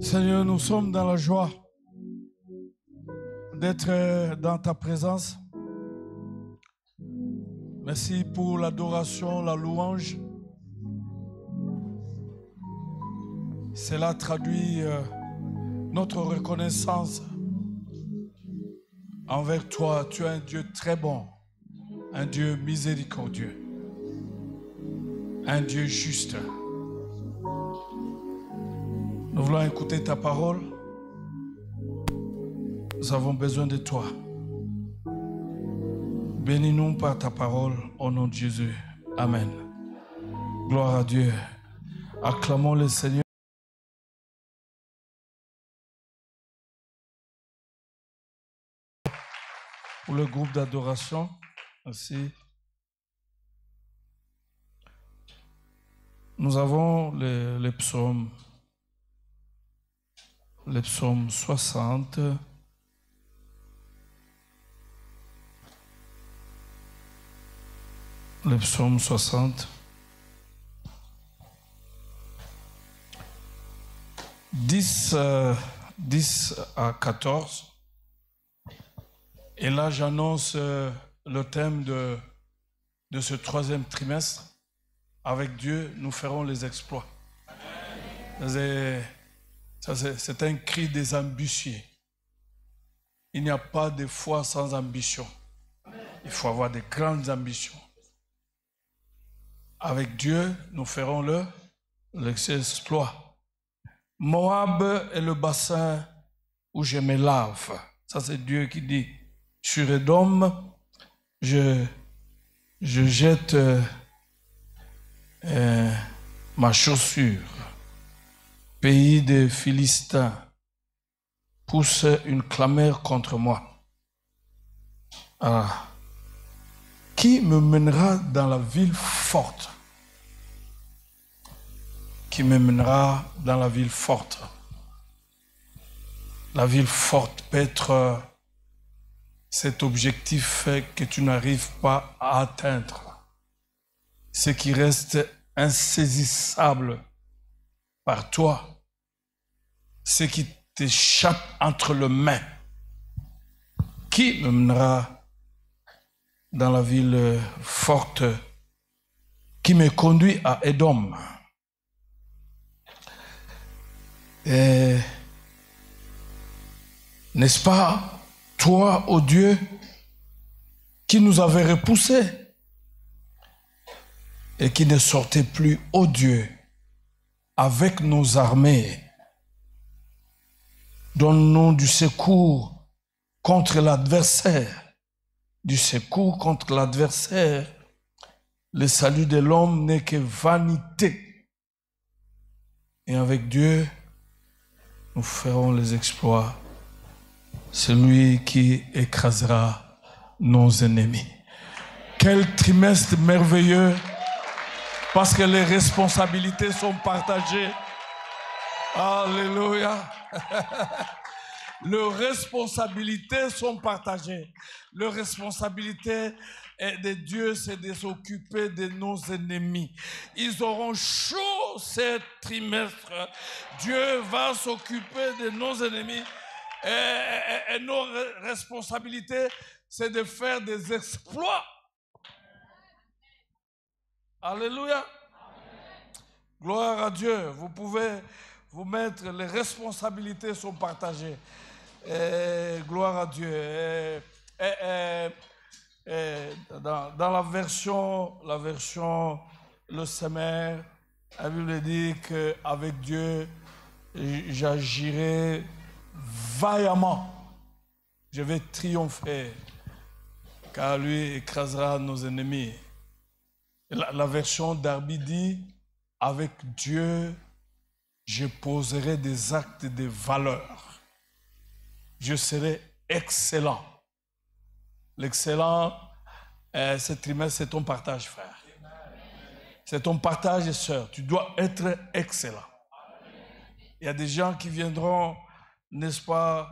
Seigneur, nous sommes dans la joie d'être dans ta présence. Merci pour l'adoration, la louange. Cela traduit notre reconnaissance envers toi. Tu es un Dieu très bon, un Dieu miséricordieux, un Dieu juste. Nous voulons écouter ta parole. Nous avons besoin de toi. Bénis-nous par ta parole au nom de Jésus. Amen. Gloire à Dieu. Acclamons le Seigneur. Pour le groupe d'adoration. Merci. Nous avons les psaumes. Le psaume 60. Le psaume 60. 10 à 14. Et là, j'annonce le thème de ce troisième trimestre. Avec Dieu, nous ferons les exploits. C'est un cri des ambitieux. Il n'y a pas de foi sans ambition. Il faut avoir de grandes ambitions. Avec Dieu, nous ferons l'exploit. Moab est le bassin où je me lave. Ça, c'est Dieu qui dit. Sur Édom, je jette ma chaussure. Pays des Philistins pousse une clameur contre moi. Qui me mènera dans la ville forte? Qui me mènera dans la ville forte? La ville forte peut être cet objectif que tu n'arrives pas à atteindre. Ce qui reste insaisissable par toi. Ce qui t'échappe entre les mains. Qui me mènera dans la ville forte qui me conduit à Édom? N'est-ce pas, toi, ô Dieu, qui nous avait repoussés et qui ne sortait plus, ô Dieu, avec nos armées? Donne-nous du secours contre l'adversaire. Du secours contre l'adversaire. Le salut de l'homme n'est que vanité. Et avec Dieu, nous ferons les exploits. Celui qui écrasera nos ennemis. Quel trimestre merveilleux, parce que les responsabilités sont partagées. Alléluia. Les responsabilités sont partagées. Les responsabilités de Dieu, c'est de s'occuper de nos ennemis. Ils auront chaud ce trimestre. Dieu va s'occuper de nos ennemis. Et nos responsabilités, c'est de faire des exploits. Alléluia. Gloire à Dieu. Vous pouvez vous mettre, les responsabilités sont partagées. Gloire à Dieu. Dans la version le Semeur, la Bible dit qu'avec Dieu, j'agirai vaillamment. Je vais triompher, car lui écrasera nos ennemis. La version d'Arbi dit, avec Dieu, je poserai des actes de valeur. Je serai excellent. L'excellent, ce trimestre, c'est ton partage, frère. C'est ton partage, sœur. Tu dois être excellent. Il y a des gens qui viendront, n'est-ce pas,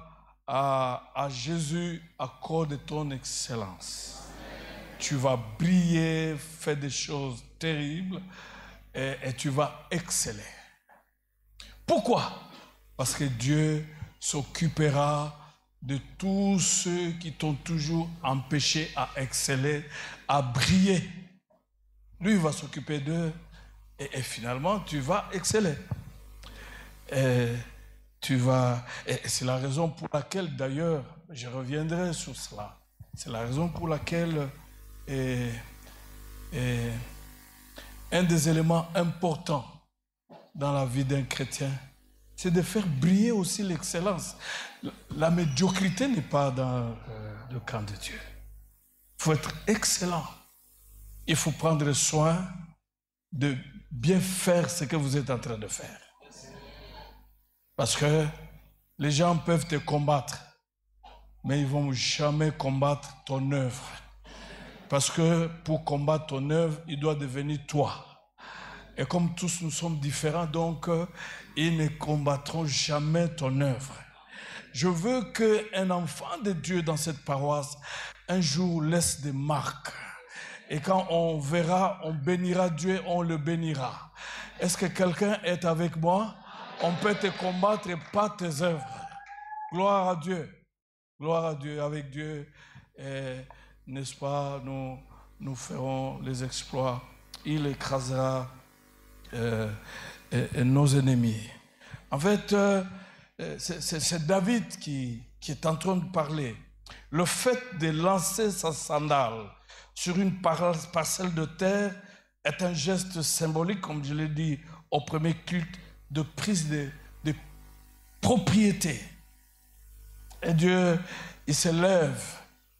à Jésus à cause de ton excellence. Tu vas briller, faire des choses terribles et tu vas exceller. Pourquoi? Parce que Dieu s'occupera de tous ceux qui t'ont toujours empêché à exceller, à briller. Lui, il va s'occuper d'eux et finalement, tu vas exceller. Et c'est la raison pour laquelle, d'ailleurs, je reviendrai sur cela. C'est la raison pour laquelle un des éléments importants dans la vie d'un chrétien, c'est de faire briller aussi l'excellence. La médiocrité n'est pas dans le camp de Dieu. Il faut être excellent. Il faut prendre soin de bien faire ce que vous êtes en train de faire. Parce que les gens peuvent te combattre, mais ils ne vont jamais combattre ton œuvre. Parce que pour combattre ton œuvre, il doit devenir toi. Et comme tous nous sommes différents, donc ils ne combattront jamais ton œuvre. Je veux qu'un enfant de Dieu dans cette paroisse, un jour laisse des marques. Et quand on verra, on bénira Dieu, on le bénira. Est-ce que quelqu'un est avec moi? On peut te combattre et pas tes œuvres. Gloire à Dieu. Gloire à Dieu. Avec Dieu, n'est-ce pas, nous ferons les exploits. Il écrasera nos ennemis. En fait, c'est David qui est en train de parler. Le fait de lancer sa sandale sur une parcelle de terre est un geste symbolique, comme je l'ai dit au premier culte, de prise de propriété. Et Dieu, il se lève,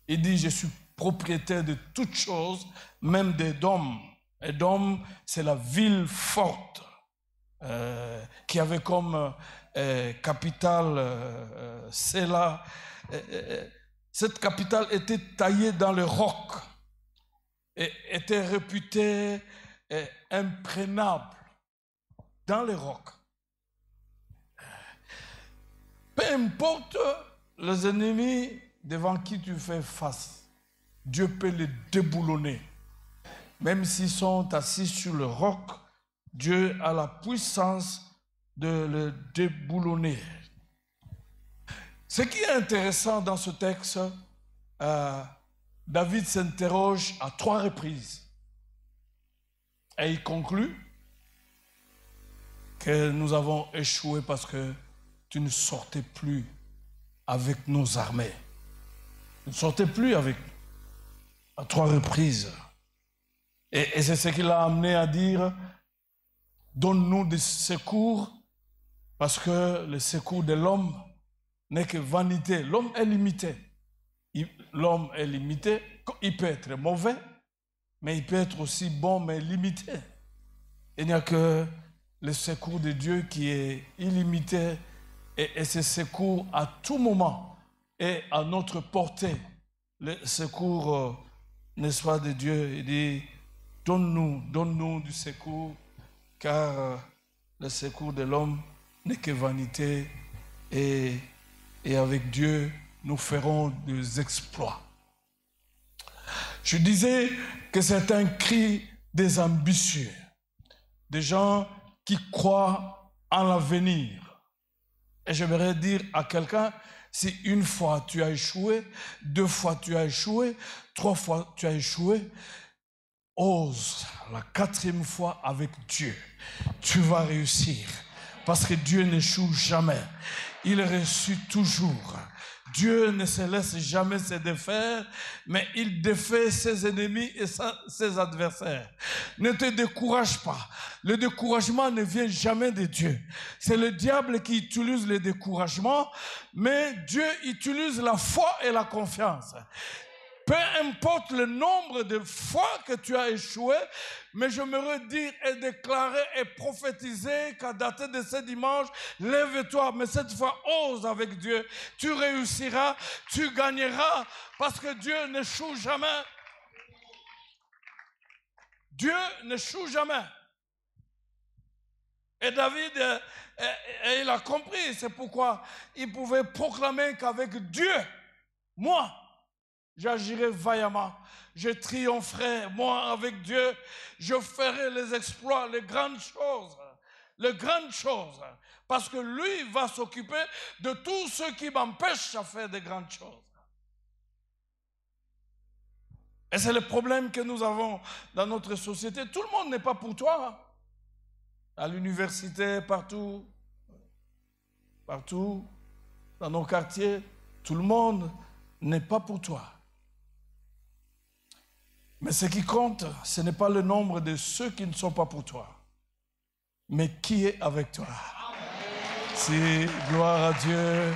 il dit, je suis propriétaire de toutes choses, même d'Édom. Édom, c'est la ville forte qui avait comme capitale Séla. Cette capitale était taillée dans le roc et était réputée imprégnable dans le roc. Peu importe les ennemis devant qui tu fais face, Dieu peut les déboulonner. Même s'ils sont assis sur le roc, Dieu a la puissance de le déboulonner. Ce qui est intéressant dans ce texte, David s'interroge à 3 reprises. Et il conclut que nous avons échoué parce que tu ne sortais plus avec nos armées. Tu ne sortais plus avec à 3 reprises. Et c'est ce qui l'a amené à dire, donne-nous des secours, parce que le secours de l'homme n'est que vanité. L'homme est limité. L'homme est limité. Il peut être mauvais, mais il peut être aussi bon, mais limité. Il n'y a que le secours de Dieu qui est illimité, et ce secours à tout moment est à notre portée. Le secours, n'est-ce pas, de Dieu, il dit, donne-nous du secours, car le secours de l'homme n'est que vanité, et avec Dieu, nous ferons des exploits. Je disais que c'est un cri des ambitieux, des gens qui croient en l'avenir. Et j'aimerais dire à quelqu'un, si une fois tu as échoué, 2 fois tu as échoué, 3 fois tu as échoué, ose la 4e fois avec Dieu. Tu vas réussir. Parce que Dieu n'échoue jamais. Il réussit toujours. Dieu ne se laisse jamais se défaire, mais il défait ses ennemis et ses adversaires. Ne te décourage pas. Le découragement ne vient jamais de Dieu. C'est le diable qui utilise le découragement, mais Dieu utilise la foi et la confiance. Peu importe le nombre de fois que tu as échoué, mais je me redire et déclarer et prophétiser qu'à dater de ce dimanche, lève-toi, mais cette fois ose avec Dieu. Tu réussiras, tu gagneras, parce que Dieu n'échoue jamais. Dieu n'échoue jamais. Et David, il a compris, c'est pourquoi il pouvait proclamer qu'avec Dieu, moi, j'agirai vaillamment, je triompherai, moi avec Dieu, je ferai les exploits, les grandes choses. les grandes choses. Parce que lui va s'occuper de tout ce qui m'empêche à faire de grandes choses. Et c'est le problème que nous avons dans notre société. Tout le monde n'est pas pour toi. À l'université, partout, dans nos quartiers, tout le monde n'est pas pour toi. Mais ce qui compte, ce n'est pas le nombre de ceux qui ne sont pas pour toi, mais qui est avec toi. Si, gloire à Dieu,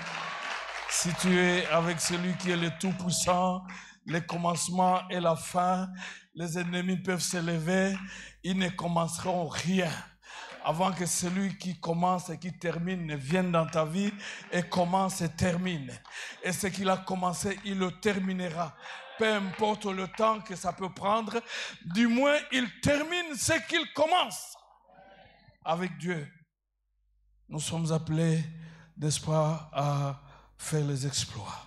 si tu es avec celui qui est le Tout-Puissant, le commencement et la fin, les ennemis peuvent se lever, ils ne commenceront rien avant que celui qui commence et qui termine ne vienne dans ta vie et commence et termine. Et ce qu'il a commencé, il le terminera. Peu importe le temps que ça peut prendre, du moins il termine ce qu'il commence. Avec Dieu, nous sommes appelés, n'est-ce pas, à faire les exploits.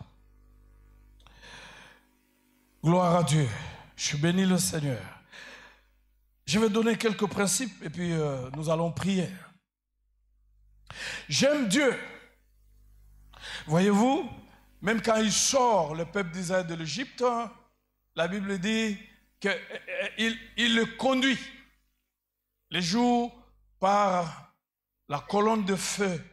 Gloire à Dieu. Je bénis le Seigneur. Je vais donner quelques principes et puis nous allons prier. J'aime Dieu. Voyez-vous, même quand il sort le peuple d'Israël de l'Égypte, la Bible dit qu'il le conduit les jours par la colonne de feu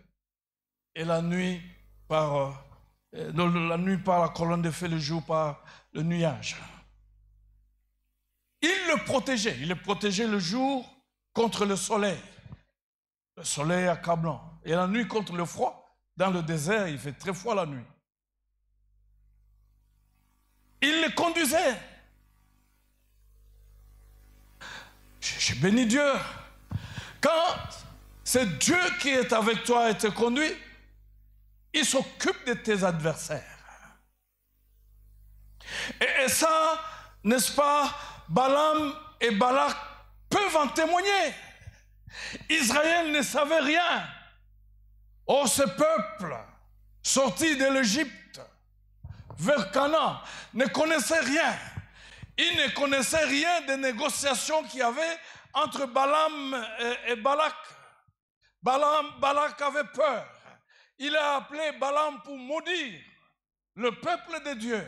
et la nuit par la colonne de feu, le jour par le nuage. Il le protégeait le jour contre le soleil accablant, et la nuit contre le froid. Dans le désert, il fait très froid la nuit. Il le conduisait. Je bénis Dieu. Quand c'est Dieu qui est avec toi et te conduit, il s'occupe de tes adversaires. Et ça, n'est-ce pas, Balaam et Balak peuvent en témoigner. Israël ne savait rien. Oh, ce peuple sorti de l'Égypte vers Canaan ne connaissait rien. Il ne connaissait rien des négociations qu'il y avait entre Balaam et Balak. Balak avait peur. Il a appelé Balaam pour maudire le peuple de Dieu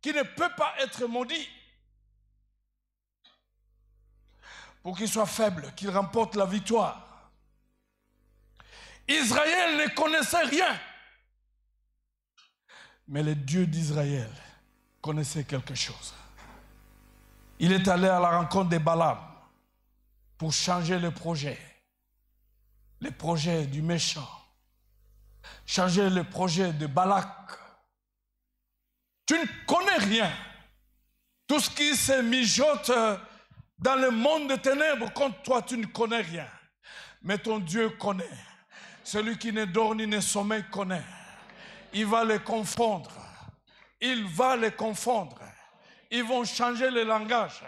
qui ne peut pas être maudit. Pour qu'il soit faible, qu'il remporte la victoire. Israël ne connaissait rien. Mais le Dieu d'Israël connaissait quelque chose. Il est allé à la rencontre de Balaam pour changer le projet du méchant, changer le projet de Balak. Tu ne connais rien. Tout ce qui se mijote dans le monde des ténèbres, contre toi, tu ne connais rien. Mais ton Dieu connaît. Celui qui ne dort ni ne sommeille connaît. Il va les confondre. Il va les confondre. Ils vont changer le langage.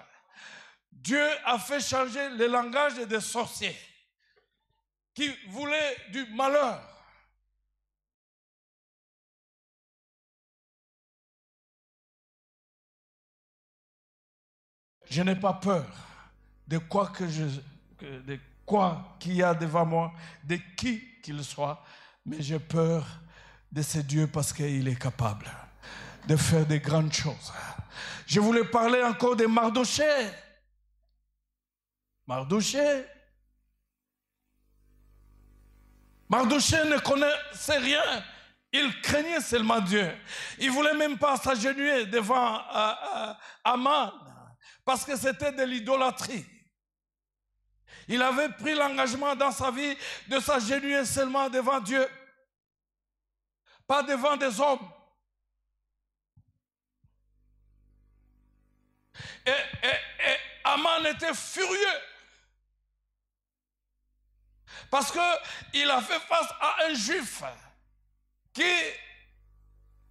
Dieu a fait changer le langage des sorciers qui voulaient du malheur. Je n'ai pas peur de quoi qu'il y a devant moi, de qui qu'il soit, mais j'ai peur de ce Dieu parce qu'il est capable de faire de grandes choses. Je voulais parler encore de Mardochée. Mardochée ne connaissait rien. Il craignait seulement Dieu. Il ne voulait même pas s'agenouiller devant Aman parce que c'était de l'idolâtrie. Il avait pris l'engagement dans sa vie de s'agenouiller seulement devant Dieu, pas devant des hommes. Et Aman était furieux parce qu'il a fait face à un juif qui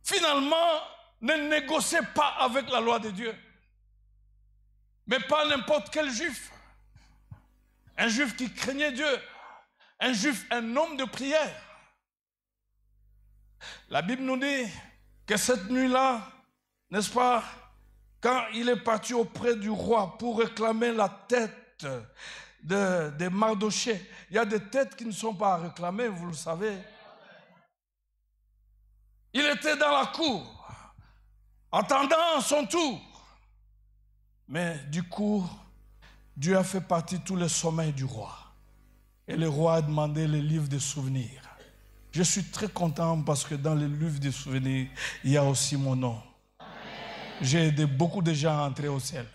finalement ne négociait pas avec la loi de Dieu. Mais pas n'importe quel juif. Un juif qui craignait Dieu. Un juif, un homme de prière. La Bible nous dit que cette nuit-là, n'est-ce pas, quand il est parti auprès du roi pour réclamer la tête de Mardochée. Il y a des têtes qui ne sont pas à réclamer, vous le savez. Il était dans la cour, attendant son tour. Mais du coup, Dieu a fait partie de tous les sommeils du roi. Et le roi a demandé les livres de souvenirs. Je suis très content parce que dans les livres de souvenirs, il y a aussi mon nom. J'ai aidé beaucoup de gens à entrer au ciel.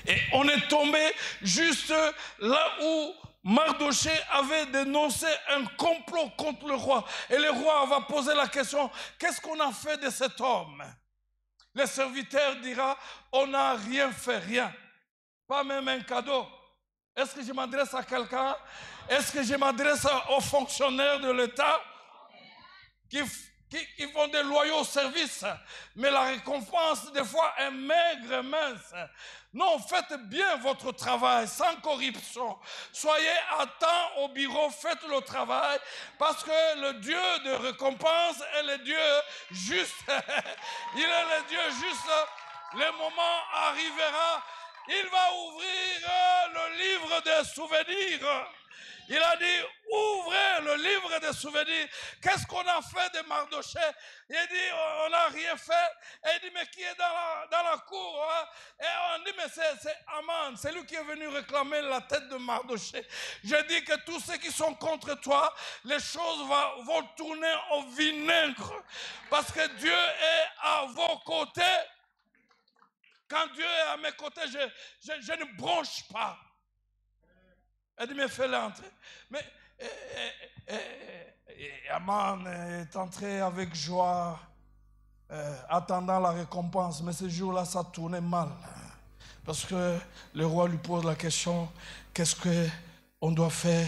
Et on est tombé juste là où Mardochée avait dénoncé un complot contre le roi. Et le roi va poser la question, qu'est-ce qu'on a fait de cet homme? Le serviteur dira, on n'a rien fait, rien. Pas même un cadeau. Est-ce que je m'adresse à quelqu'un? Est-ce que je m'adresse aux fonctionnaires de l'État qui font des loyaux services, mais la récompense des fois est maigre, mince? Non, faites bien votre travail sans corruption. Soyez à temps au bureau, faites le travail, parce que le Dieu de récompense est le Dieu juste. Il est le Dieu juste. Le moment arrivera, il va ouvrir le livre des souvenirs. Il a dit, ouvrez le livre des souvenirs. Qu'est-ce qu'on a fait de Mardochée? Il dit, on n'a rien fait. Et il dit, mais qui est dans la cour? Hein? Et on dit, mais c'est Aman, c'est lui qui est venu réclamer la tête de Mardochée. Je dis que tous ceux qui sont contre toi, les choses vont tourner au vinaigre. Parce que Dieu est à vos côtés. Quand Dieu est à mes côtés, je ne bronche pas. Elle dit, mais fais-le entrer. Mais Aman est entré avec joie, attendant la récompense. Mais ce jour-là, ça tournait mal. Parce que le roi lui pose la question, qu'est-ce qu'on doit faire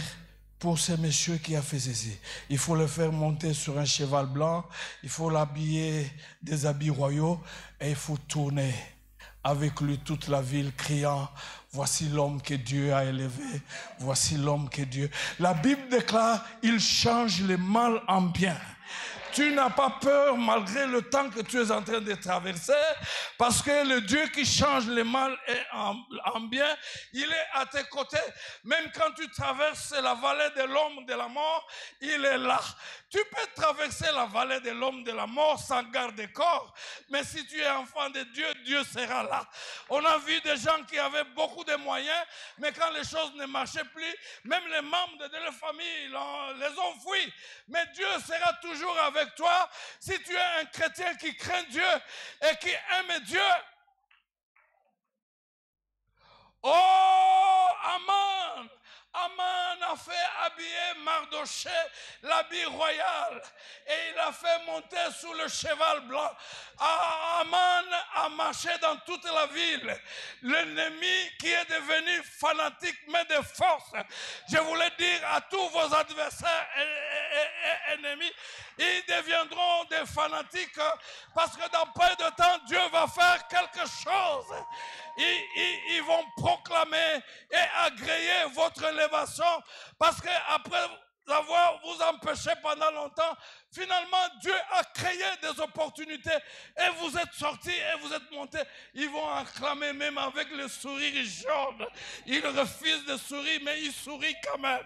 pour ce monsieur qui a fait ceci? Il faut le faire monter sur un cheval blanc, il faut l'habiller des habits royaux et il faut tourner avec lui toute la ville criant, voici l'homme que Dieu a élevé, voici l'homme que Dieu... La Bible déclare, il change le mal en bien. Tu n'as pas peur malgré le temps que tu es en train de traverser, parce que le Dieu qui change le mal en bien, il est à tes côtés. Même quand tu traverses la vallée de l'homme de la mort, il est là. Tu peux traverser la vallée de l'homme de la mort sans garde-corps, mais si tu es enfant de Dieu, Dieu sera là. On a vu des gens qui avaient beaucoup de moyens, mais quand les choses ne marchaient plus, même les membres de leur famille les ont fuis. Mais Dieu sera toujours avec toi si tu es un chrétien qui craint Dieu et qui aime Dieu. Oh, Aman! Aman a fait habiller Mardochée, l'habit royal, et il a fait monter sous le cheval blanc. Aman a marché dans toute la ville. L'ennemi qui est devenu fanatique, mais de force. Je voulais dire à tous vos adversaires et ennemis, ils deviendront des fanatiques parce que dans peu de temps, Dieu va faire quelque chose. Ils vont proclamer et agréer votre élévation parce qu'après avoir vous empêché pendant longtemps, finalement Dieu a créé des opportunités et vous êtes sortis et vous êtes montés. Ils vont acclamer même avec le sourire jaune. Ils refusent de sourire mais ils sourient quand même.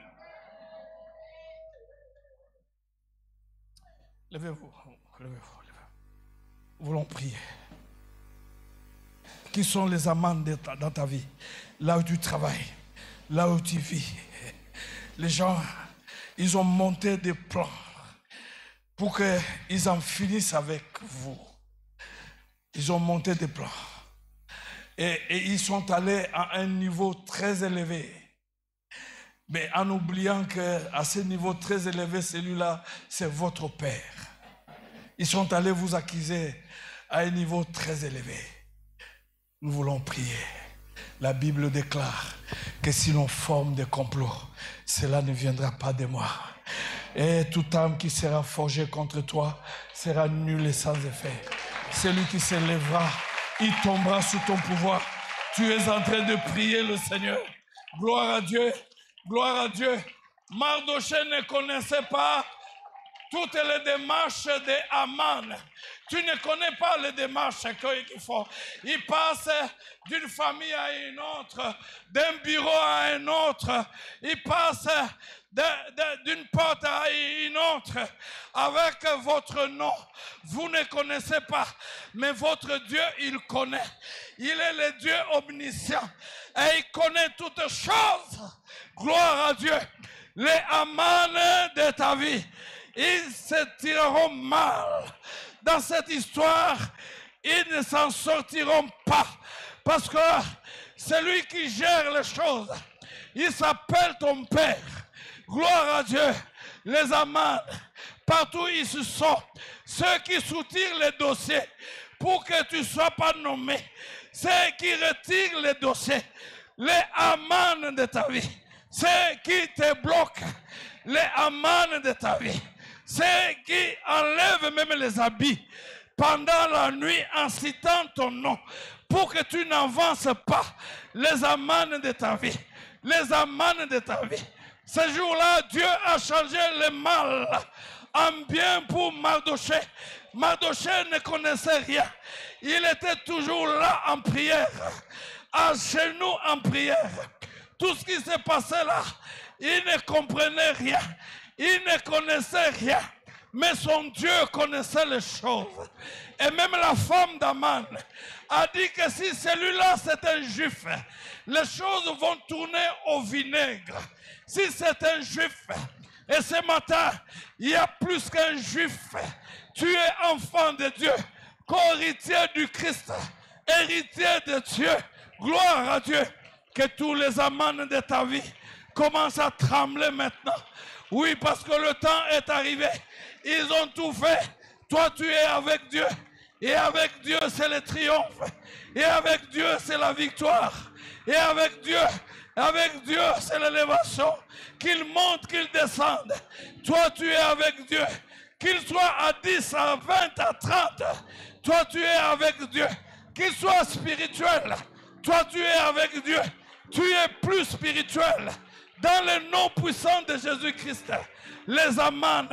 Levez-vous, levez-vous, levez-vous. Voulons prier. Qui sont les amendes dans ta vie? Là où tu travailles, là où tu vis. Les gens, ils ont monté des plans pour qu'ils en finissent avec vous. Ils ont monté des plans. Et ils sont allés à un niveau très élevé. Mais en oubliant qu'à ce niveau très élevé, celui-là, c'est votre Père. Ils sont allés vous accuser à un niveau très élevé. Nous voulons prier. La Bible déclare que si l'on forme des complots, cela ne viendra pas de moi. Et toute âme qui sera forgée contre toi sera nulle et sans effet. Celui qui se lèvera, il tombera sous ton pouvoir. Tu es en train de prier le Seigneur. Gloire à Dieu. Gloire à Dieu. Mardochée ne connaissait pas toutes les démarches d'Aman. Tu ne connais pas les démarches qu'il faut. Il passe d'une famille à une autre, d'un bureau à un autre. Il passe d'une porte à une autre avec votre nom. Vous ne connaissez pas, mais votre Dieu, il connaît. Il est le Dieu omniscient et il connaît toutes choses. Gloire à Dieu. Les Aman de ta vie, ils se tireront mal. Dans cette histoire, ils ne s'en sortiront pas. Parce que celui qui gère les choses, il s'appelle ton Père. Gloire à Dieu. Les Aman, partout ils se sont. Ceux qui soutirent les dossiers pour que tu ne sois pas nommé. Ceux qui retirent les dossiers. Les Aman de ta vie. Ceux qui te bloquent. Les Aman de ta vie. Ceux qui enlèvent même les habits pendant la nuit en citant ton nom pour que tu n'avances pas. Les Aman de ta vie. Les Aman de ta vie. Ce jour-là, Dieu a changé le mal en bien pour Mardoché. Mardoché ne connaissait rien. Il était toujours là en prière, à genoux en prière. Tout ce qui s'est passé là, il ne comprenait rien. Il ne connaissait rien. Mais son Dieu connaissait les choses. Et même la femme d'Aman a dit que si celui-là c'est un juif, les choses vont tourner au vinaigre. Si c'est un juif, et ce matin, il y a plus qu'un juif. Tu es enfant de Dieu, co-héritier du Christ, héritier de Dieu. Gloire à Dieu. Que tous les Aman de ta vie commencent à trembler maintenant. Oui, parce que le temps est arrivé. Ils ont tout fait. Toi, tu es avec Dieu. Et avec Dieu, c'est le triomphe. Et avec Dieu, c'est la victoire. Et avec Dieu, c'est l'élévation. Qu'il monte, qu'il descende. Toi, tu es avec Dieu. Qu'il soit à 10, à 20, à 30. Toi, tu es avec Dieu. Qu'il soit spirituel. Toi, tu es avec Dieu. Tu es plus spirituel. Dans le nom puissant de Jésus-Christ. Les Aman.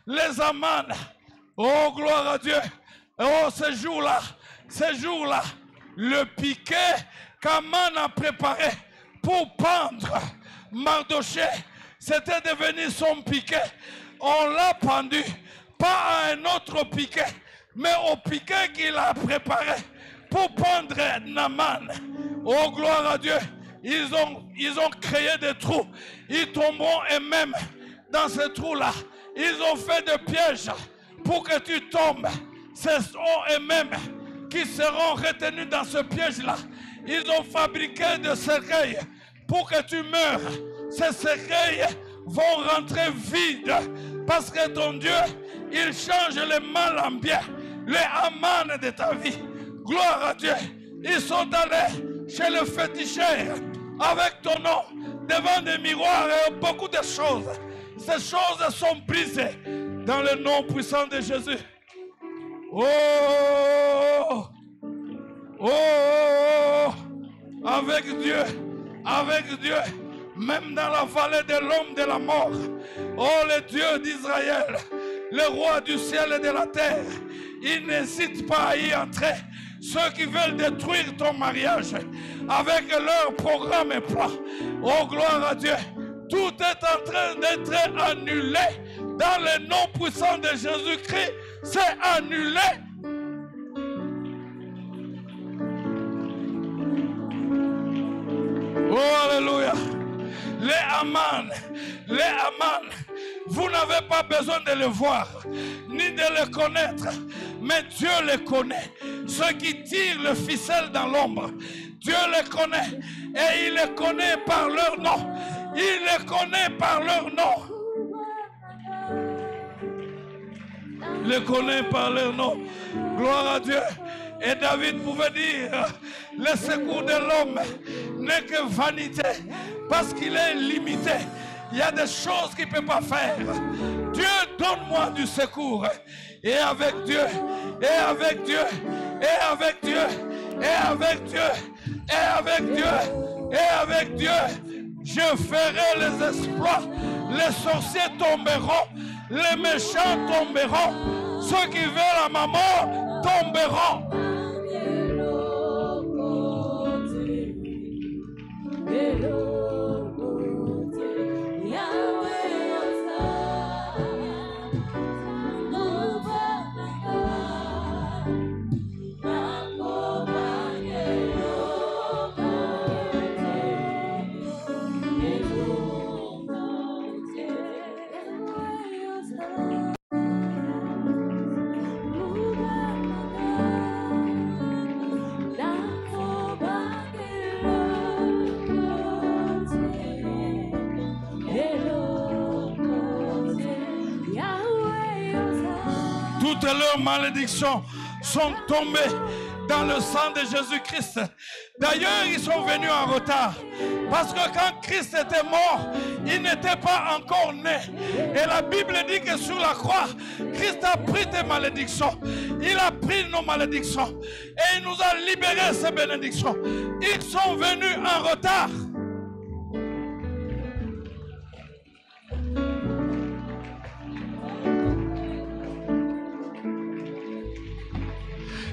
Les Aman. Oh, gloire à Dieu. Oh, ce jour-là, le piquet qu'Aman a préparé pour pendre Mardoché, c'était devenu son piquet. On l'a pendu, pas à un autre piquet, mais au piquet qu'il a préparé pour pendre Naaman. Oh, gloire à Dieu. Ils ont créé des trous. Ils tomberont eux-mêmes dans ces trous-là. Ils ont fait des pièges pour que tu tombes. Ce sont eux-mêmes qui seront retenus dans ce piège-là. Ils ont fabriqué des cercueils pour que tu meurs. Ces cercueils vont rentrer vides parce que ton Dieu, il change le mal en bien. Les Aman de ta vie. Gloire à Dieu. Ils sont allés chez le féticheur avec ton nom, devant des miroirs et beaucoup de choses. Ces choses sont brisées dans le nom puissant de Jésus. Oh, oh, avec Dieu, même dans la vallée de l'homme de la mort. Oh, le Dieu d'Israël, le roi du ciel et de la terre, il n'hésite pas à y entrer. Ceux qui veulent détruire ton mariage avec leur programme et plan. Oh, gloire à Dieu. Tout est en train d'être annulé. Dans le nom puissant de Jésus-Christ, c'est annulé. Oh, alléluia. Les Aman, vous n'avez pas besoin de le voir, ni de le connaître, mais Dieu le connaît. Ceux qui tirent le ficelle dans l'ombre, Dieu les connaît, et il les connaît par leur nom. Il les connaît par leur nom. Il les connaît par leur nom. Gloire à Dieu. Et David pouvait dire, le secours de l'homme n'est que vanité, parce qu'il est limité. Il y a des choses qu'il ne peut pas faire. Dieu, donne-moi du secours. Et avec Dieu, et avec Dieu, et avec Dieu, et avec Dieu, et avec Dieu, et avec Dieu, je ferai les exploits. Les sorciers tomberont Les méchants tomberont. Ceux qui veulent à ma mort tomberont. Toutes leurs malédictions sont tombées dans le sang de Jésus-Christ. D'ailleurs, ils sont venus en retard. Parce que quand Christ était mort, il n'était pas encore né. Et la Bible dit que sur la croix, Christ a pris tes malédictions. Il a pris nos malédictions. Et il nous a libérés ces bénédictions. Ils sont venus en retard.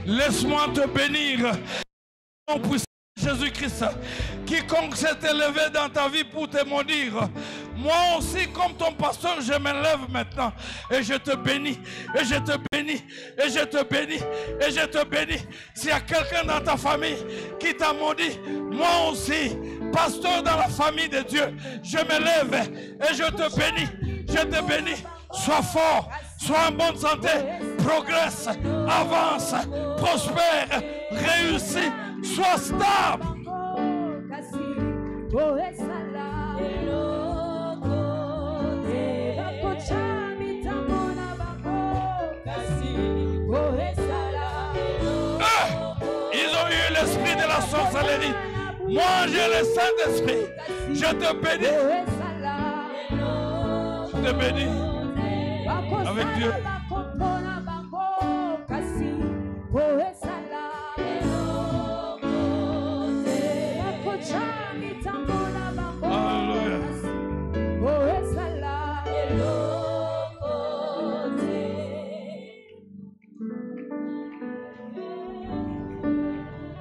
Laisse-moi te bénir, mon puissant Jésus-Christ. Quiconque s'est élevé dans ta vie pour te maudire, moi aussi, comme ton pasteur, je me lève maintenant et je te bénis, et je te bénis, et je te bénis, et je te bénis. S'il y a quelqu'un dans ta famille qui t'a maudit, moi aussi, pasteur dans la famille de Dieu, je me lève et je te bénis, je te bénis. Sois fort, sois en bonne santé, progresse, avance, prospère, réussis, sois stable. Ils ont eu l'esprit de la sorcellerie. Moi, j'ai le Saint-Esprit. Je te bénis. Je te bénis. Avec Dieu. Alléluia.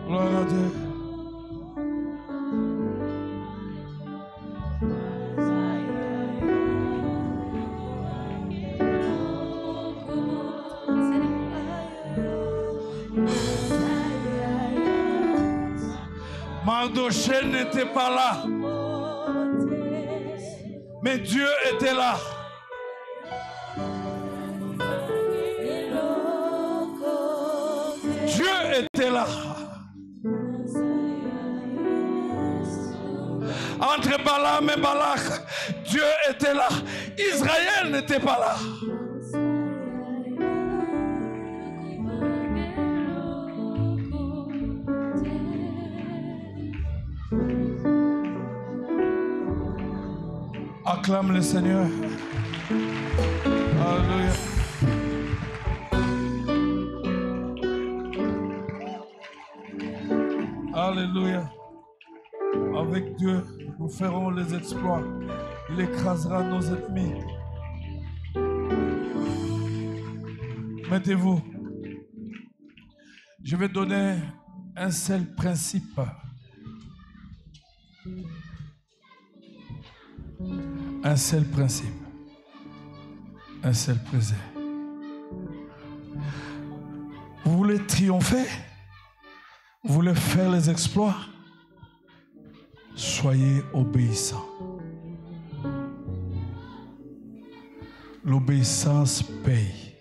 Gloire à Dieu. Mardochée n'était pas là, mais Dieu était là. Dieu était là. Entre Balaam et Balak, Dieu était là. Israël n'était pas là. Acclame le Seigneur. Alléluia. Alléluia. Avec Dieu, nous ferons les exploits. Il écrasera nos ennemis. Mettez-vous. Je vais donner un seul principe. Un seul principe. Un seul plaisir. Vous voulez triompher? Vous voulez faire les exploits? Soyez obéissants. L'obéissance paye.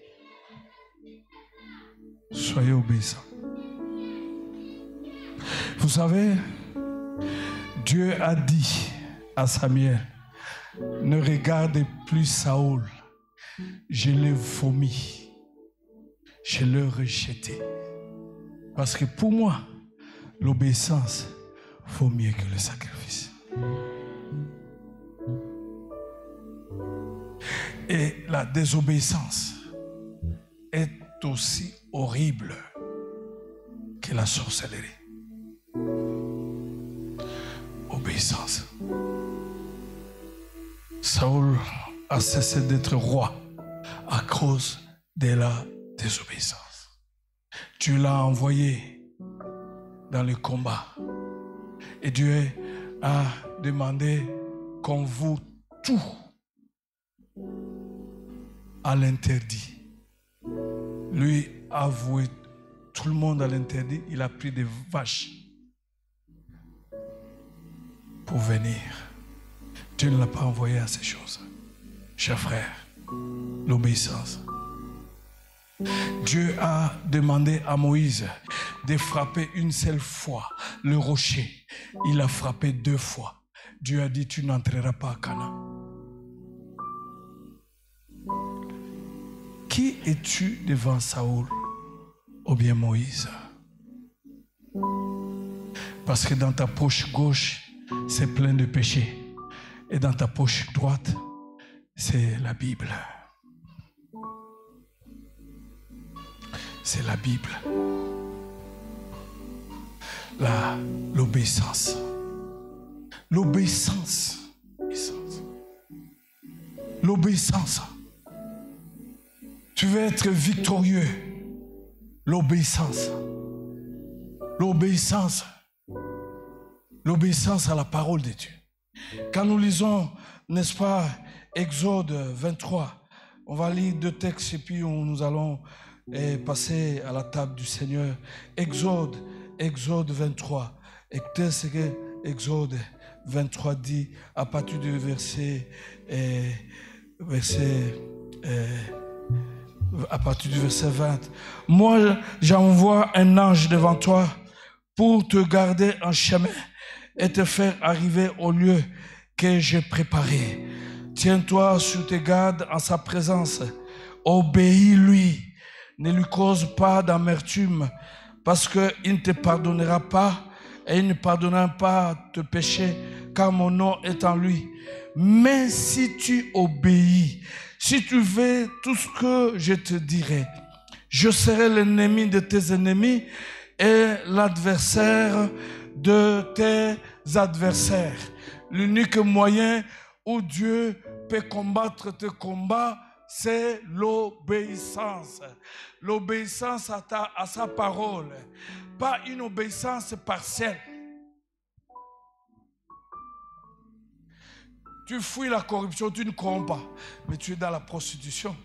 Soyez obéissants. Vous savez, Dieu a dit à Samuel, ne regardez plus Saoul, je l'ai vomi, je l'ai rejeté. Parce que pour moi, l'obéissance vaut mieux que le sacrifice. Et la désobéissance est aussi horrible que la sorcellerie. Obéissance. Saoul a cessé d'être roi à cause de la désobéissance. Tu l'as envoyé dans le combat. Et Dieu a demandé qu'on voue tout à l'interdit. Lui a voué tout le monde à l'interdit. Il a pris des vaches pour venir. Dieu ne l'a pas envoyé à ces choses. Chers frères, l'obéissance. Dieu a demandé à Moïse de frapper une seule fois le rocher. Il a frappé 2 fois. Dieu a dit, tu n'entreras pas à Canaan. Qui es-tu devant Saoul ou bien Moïse? Parce que dans ta poche gauche, c'est plein de péchés. Et dans ta poche droite, c'est la Bible. C'est la Bible. L'obéissance. L'obéissance. L'obéissance. Tu veux être victorieux. L'obéissance. L'obéissance. L'obéissance à la parole de Dieu. Quand nous lisons, n'est-ce pas, Exode 23, on va lire 2 textes et puis nous allons passer à la table du Seigneur. Exode 23. Écoutez ce que Exode 23 dit à partir du verset à partir du verset 20. Moi, j'envoie un ange devant toi pour te garder en chemin et te faire arriver au lieu que j'ai préparé. Tiens-toi sur tes gardes en sa présence. Obéis-lui. Ne lui cause pas d'amertume, parce qu'il ne te pardonnera pas et il ne pardonnera pas tes péchés, car mon nom est en lui. Mais si tu obéis, si tu fais tout ce que je te dirai, je serai l'ennemi de tes ennemis et l'adversaire de tes adversaires. L'unique moyen où Dieu peut combattre tes combats, c'est l'obéissance. L'obéissance à sa parole. Pas une obéissance partielle. Tu fuis la corruption, tu ne corromps pas, mais tu es dans la prostitution.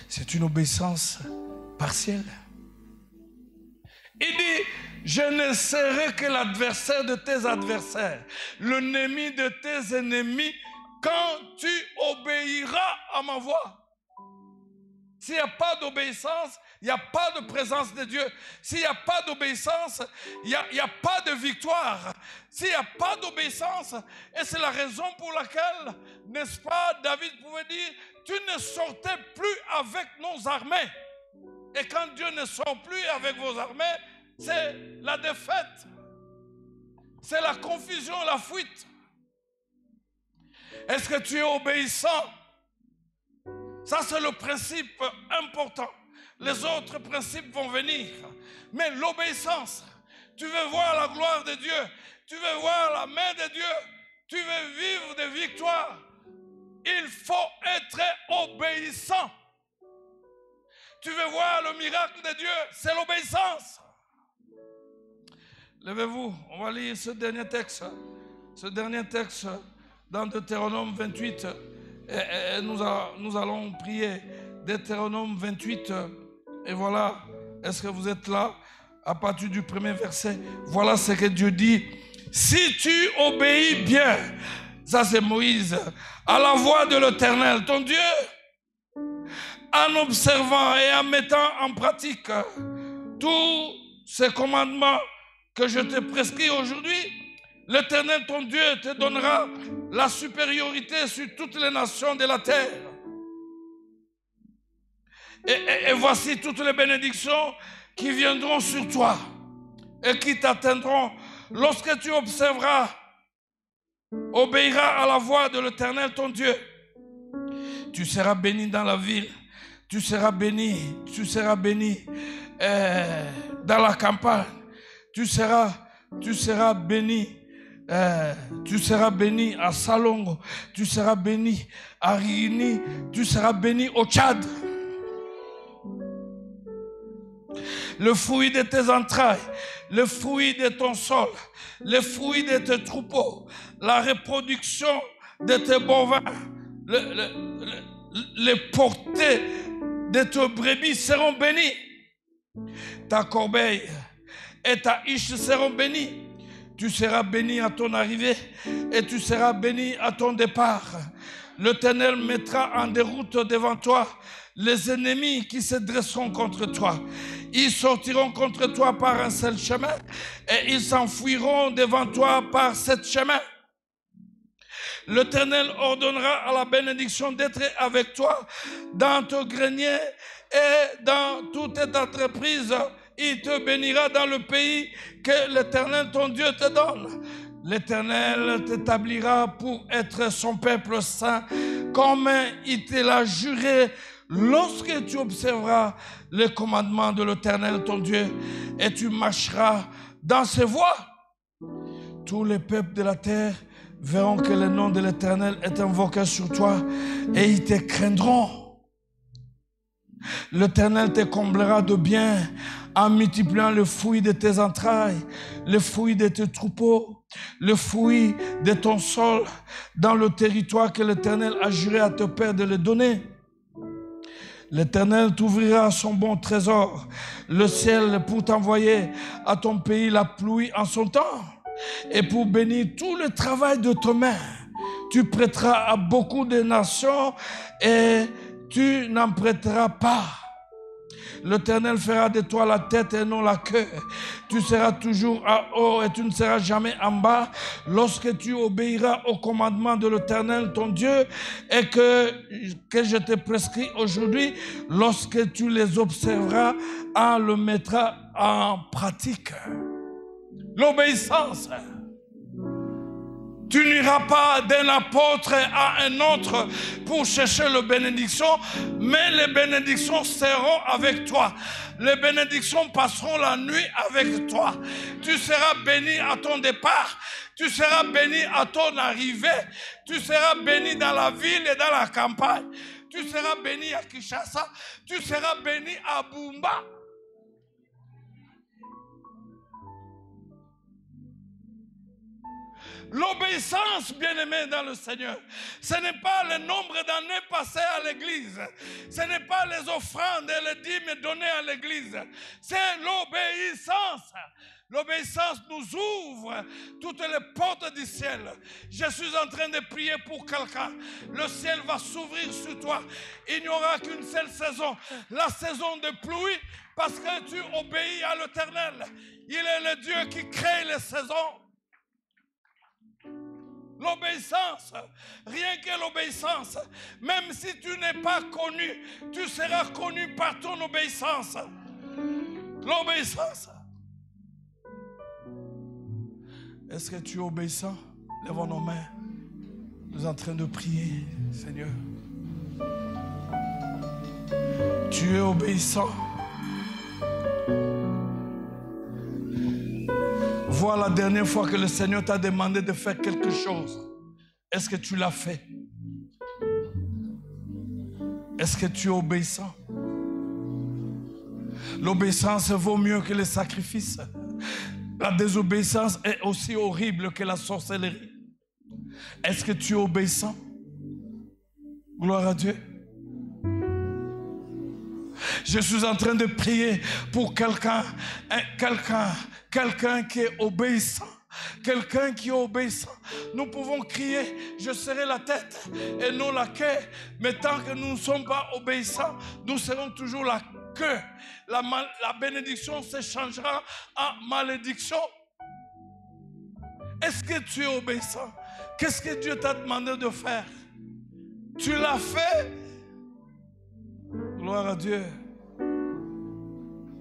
C'est une obéissance partielle. Il dit, je ne serai que l'adversaire de tes adversaires, l'ennemi de tes ennemis, quand tu obéiras à ma voix. S'il n'y a pas d'obéissance, il n'y a pas de présence de Dieu. S'il n'y a pas d'obéissance, il n'y a pas de victoire. S'il n'y a pas d'obéissance, et c'est la raison pour laquelle, n'est-ce pas, David pouvait dire, tu ne sortais plus avec nos armées. Et quand Dieu ne sort plus avec vos armées, c'est la défaite. C'est la confusion, la fuite. Est-ce que tu es obéissant? Ça, c'est le principe important. Les autres principes vont venir. Mais l'obéissance, tu veux voir la gloire de Dieu, tu veux voir la main de Dieu, tu veux vivre des victoires, il faut être obéissant. Tu veux voir le miracle de Dieu, c'est l'obéissance. Levez-vous, on va lire ce dernier texte. Ce dernier texte dans Deutéronome 28. Et nous allons prier. Deutéronome 28. Et voilà, est-ce que vous êtes là? À partir du premier verset, voilà ce que Dieu dit. Si tu obéis bien, ça c'est Moïse, à la voix de l'Éternel, ton Dieu, en observant et en mettant en pratique tous ces commandements que je te prescris aujourd'hui, l'Éternel, ton Dieu, te donnera la supériorité sur toutes les nations de la terre. Et voici toutes les bénédictions qui viendront sur toi et qui t'atteindront lorsque tu observeras, obéiras à la voix de l'Éternel, ton Dieu. Tu seras béni dans la ville, tu seras béni dans la campagne, tu seras béni Tu seras béni à Salongo, tu seras béni à Rini, tu seras béni au Tchad. Le fruit de tes entrailles, le fruit de ton sol, le fruit de tes troupeaux, la reproduction de tes bovins, les portées de tes brebis seront bénis. Ta corbeille et ta hiche seront bénies. Tu seras béni à ton arrivée et tu seras béni à ton départ. L'Éternel mettra en déroute devant toi les ennemis qui se dresseront contre toi. Ils sortiront contre toi par un seul chemin et ils s'enfuiront devant toi par 7 chemins. L'Éternel ordonnera à la bénédiction d'être avec toi dans ton grenier et dans toute ta entreprise. Il te bénira dans le pays que l'Éternel ton Dieu te donne. L'Éternel t'établira pour être son peuple saint, comme il te l'a juré, lorsque tu observeras les commandements de l'Éternel ton Dieu et tu marcheras dans ses voies. Tous les peuples de la terre verront que le nom de l'Éternel est invoqué sur toi et ils te craindront. L'Éternel te comblera de bien en multipliant le fruit de tes entrailles, le fruit de tes troupeaux, le fruit de ton sol dans le territoire que l'Éternel a juré à tes pères de le donner. L'Éternel t'ouvrira son bon trésor, le ciel pour t'envoyer à ton pays la pluie en son temps et pour bénir tout le travail de tes mains. Tu prêteras à beaucoup de nations et tu n'en prêteras pas. L'Éternel fera de toi la tête et non la queue. Tu seras toujours en haut et tu ne seras jamais en bas lorsque tu obéiras au commandement de l'Éternel ton Dieu et que je te prescris aujourd'hui, lorsque tu les observeras, on le mettra en pratique. L'obéissance. Tu n'iras pas d'un apôtre à un autre pour chercher la bénédiction, mais les bénédictions seront avec toi. Les bénédictions passeront la nuit avec toi. Tu seras béni à ton départ. Tu seras béni à ton arrivée. Tu seras béni dans la ville et dans la campagne. Tu seras béni à Kinshasa. Tu seras béni à Bumba. L'obéissance, bien-aimé dans le Seigneur, ce n'est pas le nombre d'années passées à l'église. Ce n'est pas les offrandes et les dîmes données à l'église. C'est l'obéissance. L'obéissance nous ouvre toutes les portes du ciel. Je suis en train de prier pour quelqu'un. Le ciel va s'ouvrir sur toi. Il n'y aura qu'une seule saison, la saison de pluie, parce que tu obéis à l'Éternel. Il est le Dieu qui crée les saisons. L'obéissance, rien que l'obéissance, même si tu n'es pas connu, tu seras connu par ton obéissance. L'obéissance. Est-ce que tu es obéissant? Lèvons nos mains. Nous sommes en train de prier, Seigneur. Tu es obéissant. Vois la dernière fois que le Seigneur t'a demandé de faire quelque chose. Est-ce que tu l'as fait? Est-ce que tu es obéissant? L'obéissance vaut mieux que le sacrifice. La désobéissance est aussi horrible que la sorcellerie. Est-ce que tu es obéissant? Gloire à Dieu. Je suis en train de prier pour quelqu'un qui est obéissant. Quelqu'un qui est obéissant. Nous pouvons crier, je serai la tête et non la queue. Mais tant que nous ne sommes pas obéissants, nous serons toujours la queue. La bénédiction se changera en malédiction. Est-ce que tu es obéissant? Qu'est-ce que Dieu t'a demandé de faire? Tu l'as fait? Gloire à Dieu.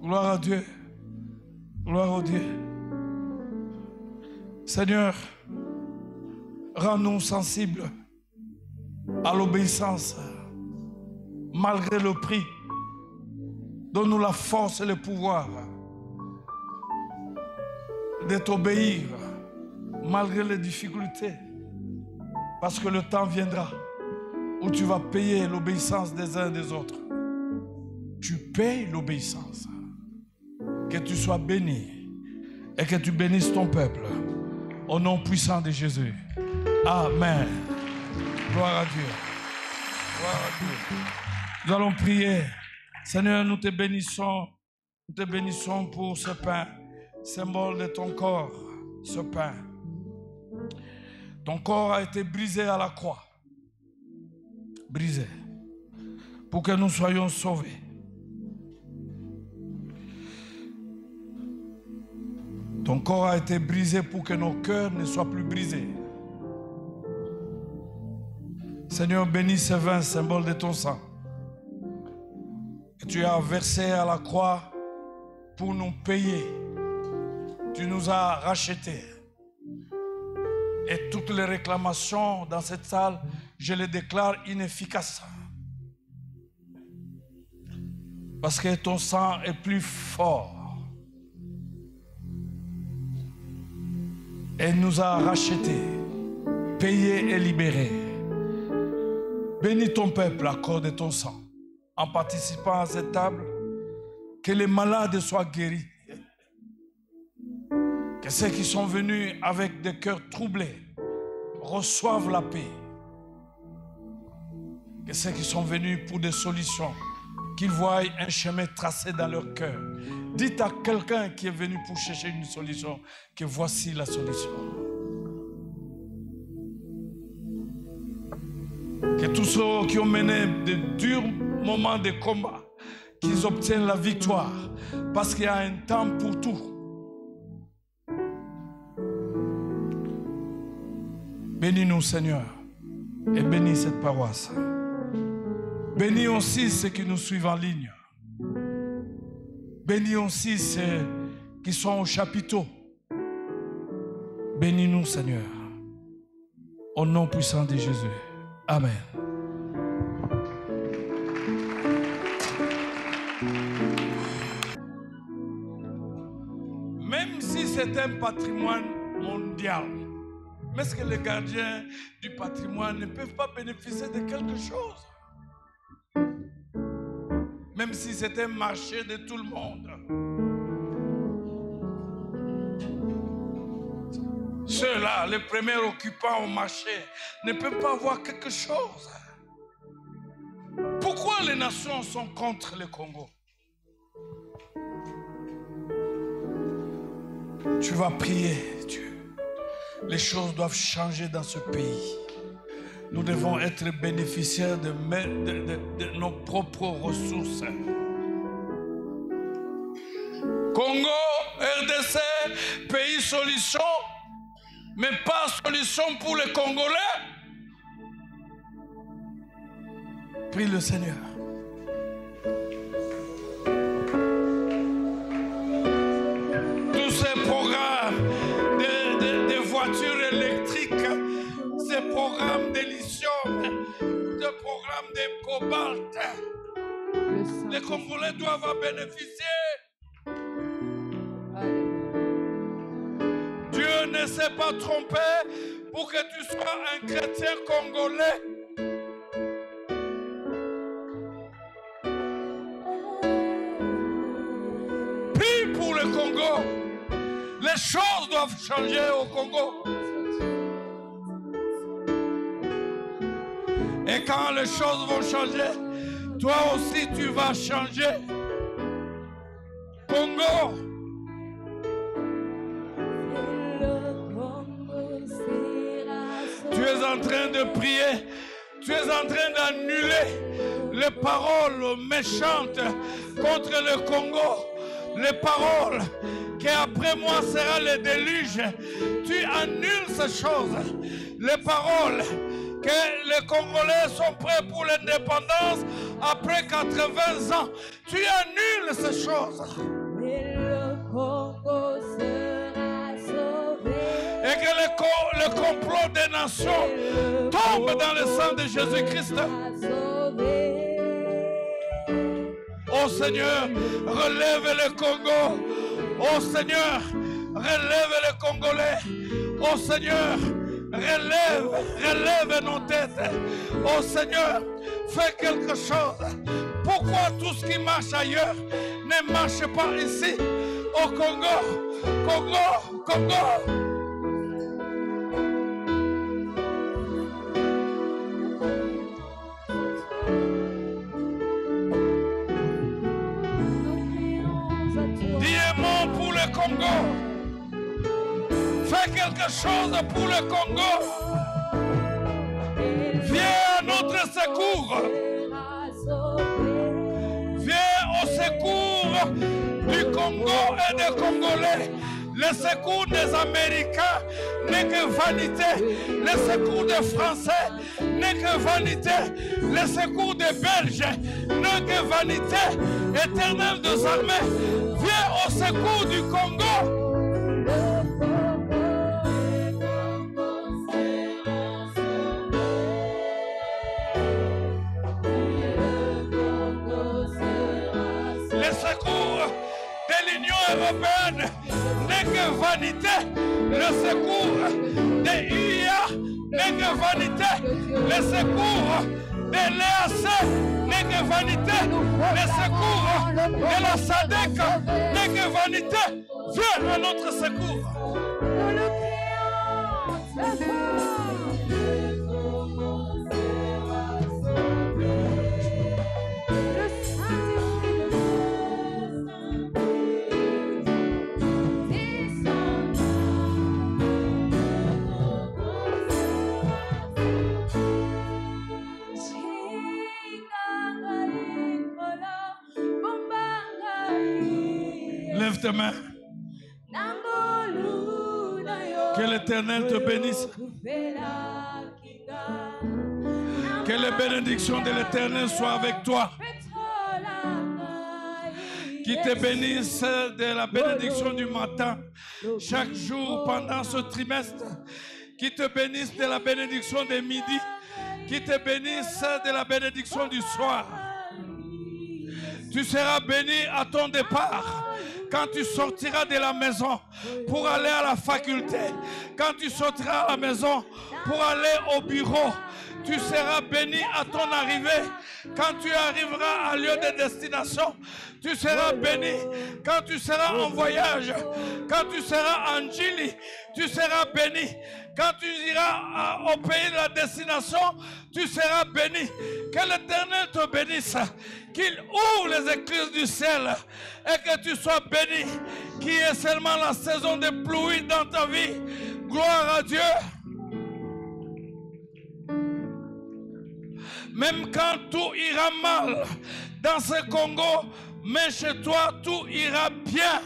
Gloire à Dieu. Gloire à Dieu. Seigneur, rends-nous sensibles à l'obéissance, malgré le prix. Donne-nous la force et le pouvoir de t'obéir, malgré les difficultés. Parce que le temps viendra où tu vas payer l'obéissance des uns et des autres. Tu payes l'obéissance. Que tu sois béni et que tu bénisses ton peuple. Au nom puissant de Jésus. Amen. Gloire à Dieu. Gloire à Dieu. Nous allons prier. Seigneur, nous te bénissons. Nous te bénissons pour ce pain, symbole de ton corps, ce pain. Ton corps a été brisé à la croix. Brisé. Pour que nous soyons sauvés. Ton corps a été brisé pour que nos cœurs ne soient plus brisés. Seigneur, bénis ce vin, symbole de ton sang, que tu as versé à la croix pour nous payer. Tu nous as rachetés. Et toutes les réclamations dans cette salle, je les déclare inefficaces. Parce que ton sang est plus fort. Et nous a rachetés, payés et libérés. Bénis ton peuple à cause de ton sang. En participant à cette table, que les malades soient guéris. Que ceux qui sont venus avec des cœurs troublés reçoivent la paix. Que ceux qui sont venus pour des solutions, qu'ils voient un chemin tracé dans leur cœur. Dites à quelqu'un qui est venu pour chercher une solution que voici la solution. Que tous ceux qui ont mené de durs moments de combat, qu'ils obtiennent la victoire, parce qu'il y a un temps pour tout. Bénis-nous, Seigneur, et bénis cette paroisse. Bénis aussi ceux qui nous suivent en ligne. Bénis aussi ceux qui sont au chapiteau. Bénis-nous, Seigneur, au nom puissant de Jésus. Amen. Même si c'est un patrimoine mondial, mais est-ce que les gardiens du patrimoine ne peuvent pas bénéficier de quelque chose? Même si c'est un marché de tout le monde. Ceux-là, les premiers occupants au marché, ne peuvent pas avoir quelque chose. Pourquoi les nations sont contre le Congo? Tu vas prier, Dieu. Les choses doivent changer dans ce pays. Nous devons être bénéficiaires de nos propres ressources. Congo, RDC, pays solution, mais pas solution pour les Congolais. Prie le Seigneur. Tous ces programmes de voitures électriques, ces programmes de lithium, ces programmes de cobalt, les Congolais doivent en bénéficier. Dieu ne s'est pas trompé pour que tu sois un chrétien congolais. Prie pour le Congo. Les choses doivent changer au Congo. Et quand les choses vont changer, toi aussi tu vas changer. Congo. Tu es en train de prier, tu es en train d'annuler les paroles méchantes contre le Congo, les paroles qu'après moi sera le déluge. Tu annules ces choses, les paroles que les Congolais sont prêts pour l'indépendance après 80 ans. Tu annules ces choses. Et le Congo sera sauvé. Et que le complot des nations tombe dans le sang de Jésus-Christ. Oh Seigneur, relève le Congo. Oh Seigneur, relève les Congolais. Oh Seigneur, relève nos têtes. Oh Seigneur, fais quelque chose. Pourquoi tout ce qui marche ailleurs ne marche pas ici, au Congo? Dis un mot pour le Congo. Fais quelque chose pour le Congo. Viens à notre secours. Viens au secours du Congo et des Congolais. Le secours des Américains n'est que vanité. Le secours des Français n'est que vanité. Le secours des Belges n'est que vanité. Éternel des armées, viens au secours du Congo. Le secours de l'Union européenne n'est que vanité. Le secours de l'UIA n'est que vanité. Le secours de l'EAC n'est que vanité. Le secours de la SADC n'est que vanité. Viens à notre secours. Lève tes mains. Que l'Éternel te bénisse. Que les bénédictions de l'Éternel soient avec toi. Qui te bénisse de la bénédiction du matin, chaque jour pendant ce trimestre. Qui te bénisse de la bénédiction de midi. Qui te bénisse de la bénédiction du soir. Tu seras béni à ton départ. Quand tu sortiras de la maison pour aller à la faculté, quand tu sortiras à la maison pour aller au bureau, tu seras béni à ton arrivée. Quand tu arriveras à lieu de destination, tu seras béni. Quand tu seras en voyage, quand tu seras en Chili, tu seras béni. Quand tu iras au pays de la destination, tu seras béni. Que l'Éternel te bénisse. Qu'il ouvre les écluses du ciel et que tu sois béni. Qui est seulement la saison de pluie dans ta vie. Gloire à Dieu. Même quand tout ira mal dans ce Congo, mais chez toi tout ira bien.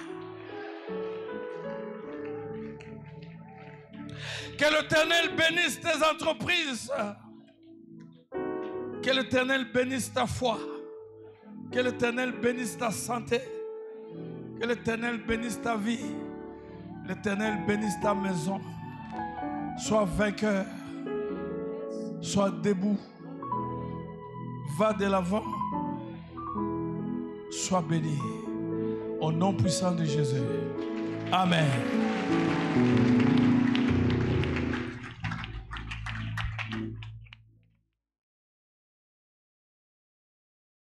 Que l'Éternel bénisse tes entreprises. Que l'Éternel bénisse ta foi. Que l'Éternel bénisse ta santé. Que l'Éternel bénisse ta vie. L'Éternel bénisse ta maison. Sois vainqueur. Sois debout. Va de l'avant. Sois béni. Au nom puissant de Jésus. Amen.